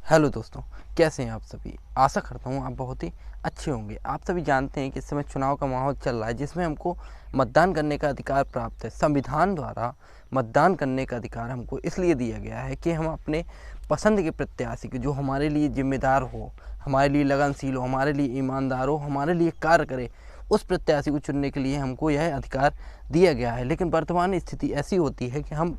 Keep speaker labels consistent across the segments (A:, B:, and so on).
A: Hello दोस्तों, कैसे हैं आप सभी। आशा करता हूँ आप बहुत ही अच्छे होंगे। आप सभी जानते हैं कि इस समय चुनाव का माहौल चल रहा है, जिसमें हमको मतदान करने का अधिकार प्राप्त है। संविधान द्वारा मतदान करने का अधिकार हमको इसलिए दिया गया है कि हम अपने पसंद के प्रत्याशी के, जो हमारे लिए जिम्मेदार हो, हमारे लिए लगनशील हो, हमारे लिए ईमानदार हो, हमारे लिए कार्य करे, उस प्रत्याशी को चुनने के लिए हमको यह अधिकार दिया गया है। लेकिन वर्तमान स्थिति ऐसी होती है कि हम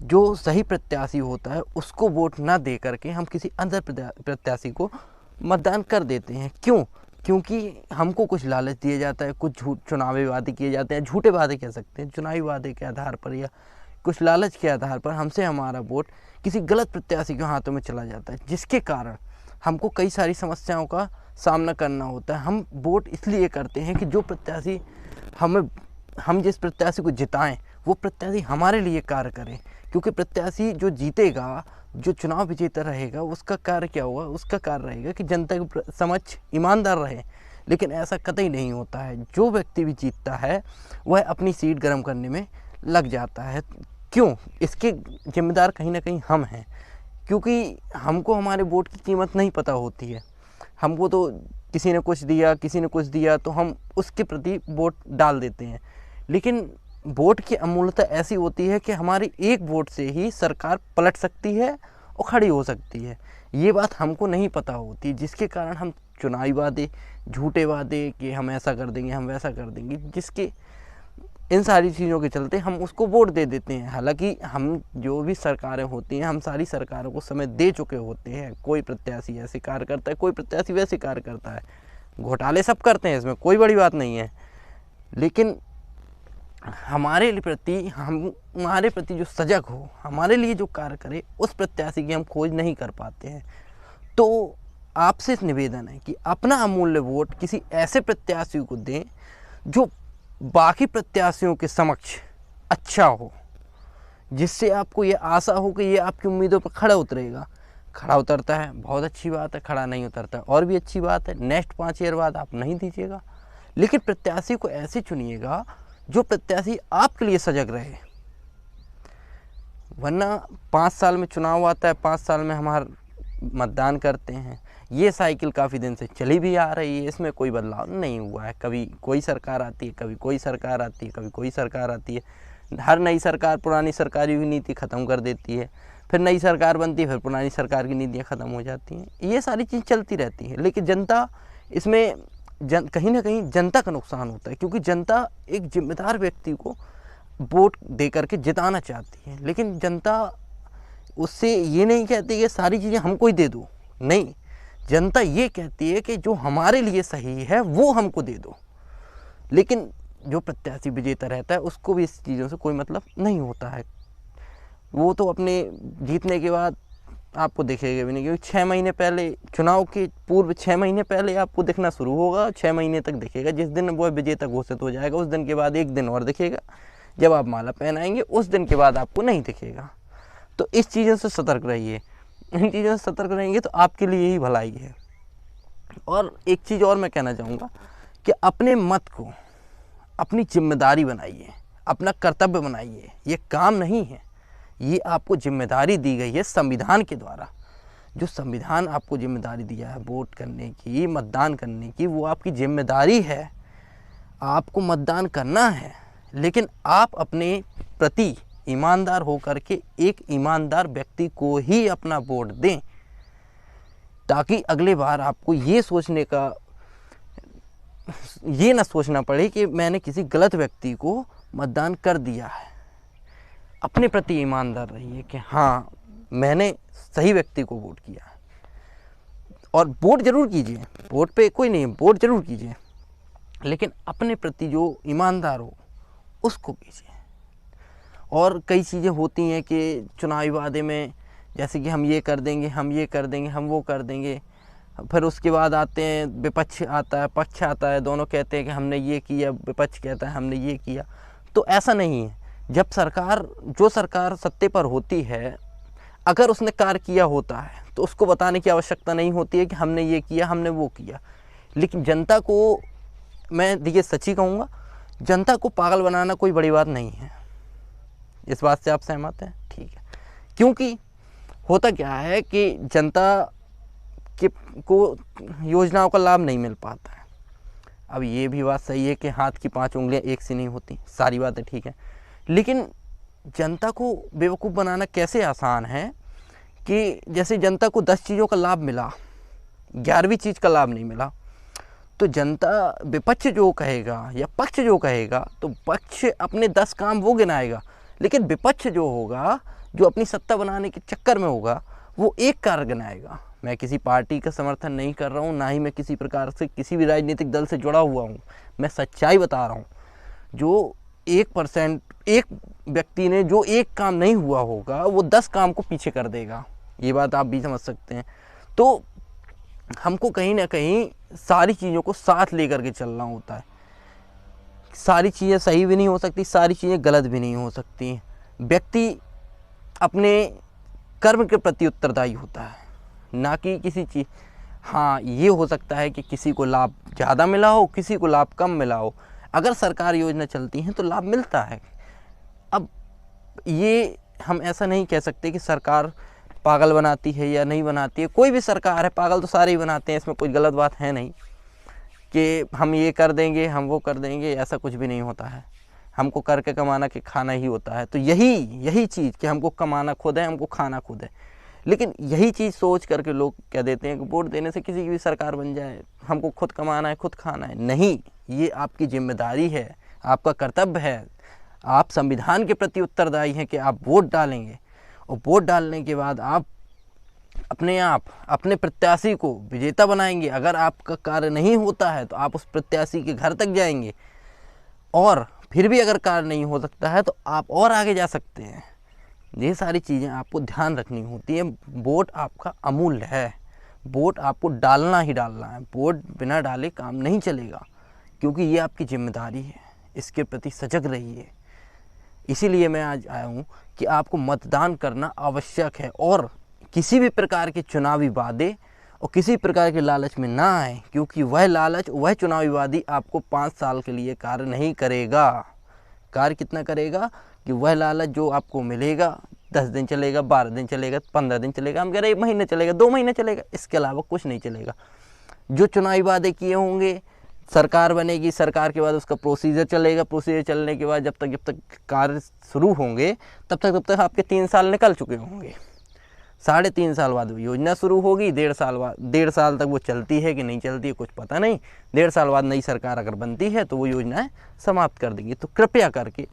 A: जो सही प्रत्याशी होता है उसको वोट ना दे करके हम किसी अंदर प्रत्याशी को मतदान कर देते हैं। क्यों? क्योंकि हमको कुछ लालच दिया जाता है, कुछ चुनावी वादे किए जाते हैं, झूठे वादे कह सकते हैं। चुनावी वादे के आधार पर या कुछ लालच के आधार पर हमसे हमारा वोट किसी गलत प्रत्याशी के हाथों में चला जाता है, जिसके कारण हमको कई सारी समस्याओं का सामना करना होता है। हम वोट इसलिए करते हैं कि जो प्रत्याशी हम जिस प्रत्याशी को जिताएं वो प्रत्याशी हमारे लिए कार्य करे। क्योंकि प्रत्याशी जो जीतेगा, जो चुनाव विजेता रहेगा, उसका कार्य क्या होगा? उसका कार्य रहेगा कि जनता के समक्ष ईमानदार रहे। लेकिन ऐसा कतई नहीं होता है। जो व्यक्ति भी जीतता है वह अपनी सीट गर्म करने में लग जाता है। क्यों? इसके जिम्मेदार कहीं ना कहीं हम हैं, क्योंकि हमको हमारे वोट की कीमत नहीं पता होती है। हमको तो किसी ने कुछ दिया तो हम उसके प्रति वोट डाल देते हैं। लेकिन वोट की अमूल्यता ऐसी होती है कि हमारी एक वोट से ही सरकार पलट सकती है और खड़ी हो सकती है। ये बात हमको नहीं पता होती, जिसके कारण हम चुनावी वादे, झूठे वादे कि हम ऐसा कर देंगे, हम वैसा कर देंगे, जिसके इन सारी चीज़ों के चलते हम उसको वोट दे देते हैं। हालांकि हम जो भी सरकारें होती हैं, हम सारी सरकारों को समय दे चुके होते हैं। कोई प्रत्याशी ऐसे कार्य करता है, कोई प्रत्याशी वैसे कार्य करता है। घोटाले सब करते हैं, इसमें कोई बड़ी बात नहीं है। लेकिन हमारे प्रति जो सजग हो, हमारे लिए जो कार्य करे, उस प्रत्याशी की हम खोज नहीं कर पाते हैं। तो आपसे निवेदन है कि अपना अमूल्य वोट किसी ऐसे प्रत्याशी को दें जो बाकी प्रत्याशियों के समक्ष अच्छा हो, जिससे आपको ये आशा हो कि ये आपकी उम्मीदों पर खड़ा उतरेगा। खड़ा उतरता है, बहुत अच्छी बात है। खड़ा नहीं उतरता, और भी अच्छी बात है। नेक्स्ट 5 ईयर बाद आप नहीं दीजिएगा, लेकिन प्रत्याशी को ऐसे चुनिएगा जो प्रत्याशी आपके लिए सजग रहे। वरना 5 साल में चुनाव आता है, 5 साल में हमारा मतदान करते हैं। ये साइकिल काफ़ी दिन से चली भी आ रही है, इसमें कोई बदलाव नहीं हुआ है। कभी कोई सरकार आती है, कभी कोई सरकार आती है, कभी कोई सरकार आती है। हर नई सरकार पुरानी सरकारी नीति ख़त्म कर देती है, फिर नई सरकार बनती है, फिर पुरानी सरकार की नीतियाँ ख़त्म हो जाती हैं। ये सारी चीज़ चलती रहती है। लेकिन जनता इसमें कहीं ना कहीं जनता का नुकसान होता है, क्योंकि जनता एक जिम्मेदार व्यक्ति को वोट दे करके जिताना चाहती है। लेकिन जनता उससे ये नहीं कहती कि सारी चीज़ें हमको ही दे दो। नहीं, जनता ये कहती है कि जो हमारे लिए सही है वो हमको दे दो। लेकिन जो प्रत्याशी विजेता रहता है उसको भी इस चीज़ों से कोई मतलब नहीं होता है। वो तो अपने जीतने के बाद आपको दिखेगा भी नहीं, क्योंकि 6 महीने पहले, चुनाव के पूर्व 6 महीने पहले आपको दिखना शुरू होगा। 6 महीने तक दिखेगा। जिस दिन वो विजेता घोषित हो जाएगा उस दिन के बाद 1 दिन और दिखेगा। जब आप माला पहनाएंगे उस दिन के बाद आपको नहीं दिखेगा। तो इस चीज़ों से सतर्क रहिए। इन चीज़ों से सतर्क रहेंगे तो आपके लिए ही भलाई है। और एक चीज़ और मैं कहना चाहूँगा कि अपने मत को अपनी जिम्मेदारी बनाइए, अपना कर्तव्य बनाइए। ये काम नहीं है, ये आपको जिम्मेदारी दी गई है संविधान के द्वारा। जो संविधान आपको जिम्मेदारी दिया है वोट करने की, मतदान करने की, वो आपकी जिम्मेदारी है। आपको मतदान करना है, लेकिन आप अपने प्रति ईमानदार होकर के एक ईमानदार व्यक्ति को ही अपना वोट दें, ताकि अगले बार आपको ये ना सोचना पड़े कि मैंने किसी गलत व्यक्ति को मतदान कर दिया है। अपने प्रति ईमानदार रहिए कि हाँ, मैंने सही व्यक्ति को वोट किया है। और वोट जरूर कीजिए, वोट पे कोई नहीं, वोट जरूर कीजिए, लेकिन अपने प्रति जो ईमानदार हो उसको कीजिए। और कई चीज़ें होती हैं कि चुनावी वादे में, जैसे कि हम ये कर देंगे, हम ये कर देंगे, हम वो कर देंगे। फिर उसके बाद आते हैं, विपक्ष आता है, पक्ष आता है, दोनों कहते हैं कि हमने ये किया, विपक्ष कहता है हमने ये किया। तो ऐसा नहीं है। जब जो सरकार सत्ते पर होती है, अगर उसने कार्य किया होता है तो उसको बताने की आवश्यकता नहीं होती है कि हमने ये किया, हमने वो किया। लेकिन जनता को मैं देखिए सच्ची कहूँगा, जनता को पागल बनाना कोई बड़ी बात नहीं है। इस बात से आप सहमत हैं? ठीक है। क्योंकि होता क्या है कि जनता के को योजनाओं का लाभ नहीं मिल पाता है। अब ये भी बात सही है कि हाथ की 5 उंगलियां एक सी नहीं होती, सारी बातें ठीक है, लेकिन जनता को बेवकूफ़ बनाना कैसे आसान है कि जैसे जनता को 10 चीज़ों का लाभ मिला, 11वीं चीज़ का लाभ नहीं मिला, तो जनता विपक्ष जो कहेगा या पक्ष जो कहेगा, तो पक्ष अपने 10 काम वो गिनाएगा, लेकिन विपक्ष जो होगा, जो अपनी सत्ता बनाने के चक्कर में होगा, वो एक कार्य गिनाएगा। मैं किसी पार्टी का समर्थन नहीं कर रहा हूँ, ना ही मैं किसी प्रकार से किसी भी राजनीतिक दल से जुड़ा हुआ हूँ, मैं सच्चाई बता रहा हूँ। जो 1% एक व्यक्ति ने जो एक काम नहीं हुआ होगा, वो 10 काम को पीछे कर देगा। ये बात आप भी समझ सकते हैं। तो हमको कहीं ना कहीं सारी चीज़ों को साथ लेकर के चलना होता है। सारी चीज़ें सही भी नहीं हो सकती, सारी चीज़ें गलत भी नहीं हो सकती। व्यक्ति अपने कर्म के प्रति उत्तरदायी होता है, ना कि किसी चीज़। हाँ, ये हो सकता है कि किसी को लाभ ज़्यादा मिला हो, किसी को लाभ कम मिला हो। अगर सरकार योजना चलती है तो लाभ मिलता है। अब ये हम ऐसा नहीं कह सकते कि सरकार पागल बनाती है या नहीं बनाती है। कोई भी सरकार है, पागल तो सारे ही बनाते हैं, इसमें कोई गलत बात है नहीं कि हम ये कर देंगे, हम वो कर देंगे, ऐसा कुछ भी नहीं होता है। हमको करके कमाना के खाना ही होता है। तो यही चीज़ कि हमको कमाना खुद है, हमको खाना खुद है। लेकिन यही चीज़ सोच करके लोग कह देते हैं कि वोट देने से किसी की भी सरकार बन जाए, हमको खुद कमाना है, खुद खाना है। नहीं, ये आपकी जिम्मेदारी है, आपका कर्तव्य है। आप संविधान के प्रति उत्तरदायी हैं कि आप वोट डालेंगे, और वोट डालने के बाद आप अपने प्रत्याशी को विजेता बनाएंगे। अगर आपका कार्य नहीं होता है तो आप उस प्रत्याशी के घर तक जाएंगे, और फिर भी अगर कार्य नहीं हो सकता है तो आप और आगे जा सकते हैं। ये सारी चीज़ें आपको ध्यान रखनी होती है। वोट आपका अमूल्य है, वोट आपको डालना ही डालना है। वोट बिना डाले काम नहीं चलेगा, क्योंकि ये आपकी जिम्मेदारी है। इसके प्रति सजग रहिए। इसीलिए मैं आज आया हूँ कि आपको मतदान करना आवश्यक है, और किसी भी प्रकार के चुनावी वादे और किसी प्रकार के लालच में ना आए, क्योंकि वह लालच, वह चुनावी वादी आपको 5 साल के लिए कार्य नहीं करेगा। कार्य कितना करेगा कि वह लालच जो आपको मिलेगा 10 दिन चलेगा, 12 दिन चलेगा, 15 दिन चलेगा, हम कह रहे 1 महीने चलेगा, 2 महीने चलेगा, इसके अलावा कुछ नहीं चलेगा। जो चुनावी वादे किए होंगे, सरकार बनेगी, सरकार के बाद उसका प्रोसीजर चलेगा, प्रोसीजर चलने के बाद जब तक कार्य शुरू होंगे तब तक आपके 3 साल निकल चुके होंगे। 3.5 साल बाद वो योजना शुरू होगी, 1.5 साल तक वो चलती है कि नहीं चलती है कुछ पता नहीं। 1.5 साल बाद नई सरकार अगर बनती है तो वो योजनाएं समाप्त कर देंगी। तो कृपया करके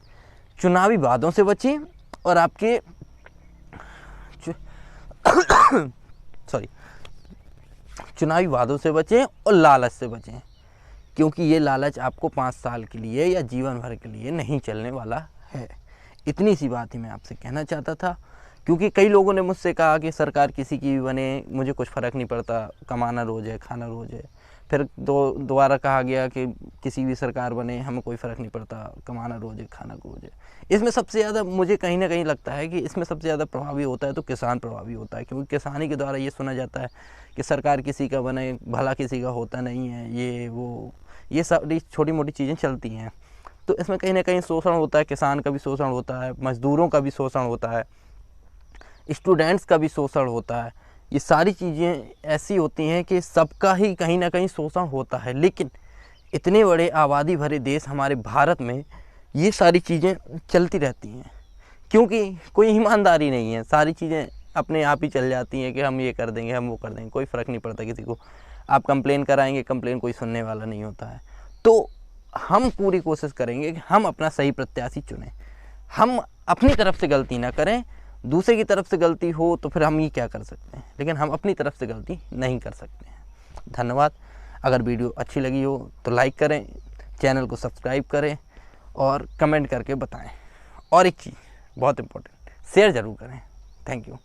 A: चुनावी वादों से बचें, और आपके चुनावी वादों से बचें और लालच से बचें, क्योंकि ये लालच आपको 5 साल के लिए या जीवन भर के लिए नहीं चलने वाला है। इतनी सी बात ही मैं आपसे कहना चाहता था, क्योंकि कई लोगों ने मुझसे कहा कि सरकार किसी की भी बने, मुझे कुछ फ़र्क नहीं पड़ता, कमाना रोज़ है, खाना रोज़ है। फिर दोबारा कहा गया कि किसी भी सरकार बने, हमें कोई फ़र्क नहीं पड़ता, कमाना रोज़ है, खाना रोज़ है। इसमें सबसे ज़्यादा मुझे कहीं ना कहीं लगता है कि इसमें सबसे ज़्यादा प्रभावी होता है तो किसान प्रभावी होता है, क्योंकि किसानी के द्वारा ये सुना जाता है कि सरकार किसी का बने, भला किसी का होता नहीं है, ये सारी छोटी मोटी चीज़ें चलती हैं। तो इसमें कहीं ना कहीं शोषण होता है, किसान का भी शोषण होता है, मज़दूरों का भी शोषण होता है, स्टूडेंट्स का भी शोषण होता है। ये सारी चीज़ें ऐसी होती हैं कि सबका ही कहीं ना कहीं शोषण होता है। लेकिन इतने बड़े आबादी भरे देश हमारे भारत में ये सारी चीज़ें चलती रहती हैं, क्योंकि कोई ईमानदारी नहीं है। सारी चीज़ें अपने आप ही चल जाती हैं कि हम ये कर देंगे, हम वो कर देंगे, कोई फ़र्क नहीं पड़ता किसी को। आप कंप्लेन कराएंगे, कंप्लेन कोई सुनने वाला नहीं होता है। तो हम पूरी कोशिश करेंगे कि हम अपना सही प्रत्याशी चुनें, हम अपनी तरफ से गलती ना करें। दूसरे की तरफ से गलती हो तो फिर हम ये क्या कर सकते हैं, लेकिन हम अपनी तरफ से गलती नहीं कर सकते हैं। धन्यवाद। अगर वीडियो अच्छी लगी हो तो लाइक करें, चैनल को सब्सक्राइब करें और कमेंट करके बताएं। और एक चीज़ बहुत इम्पोर्टेंट, शेयर ज़रूर करें। Thank you.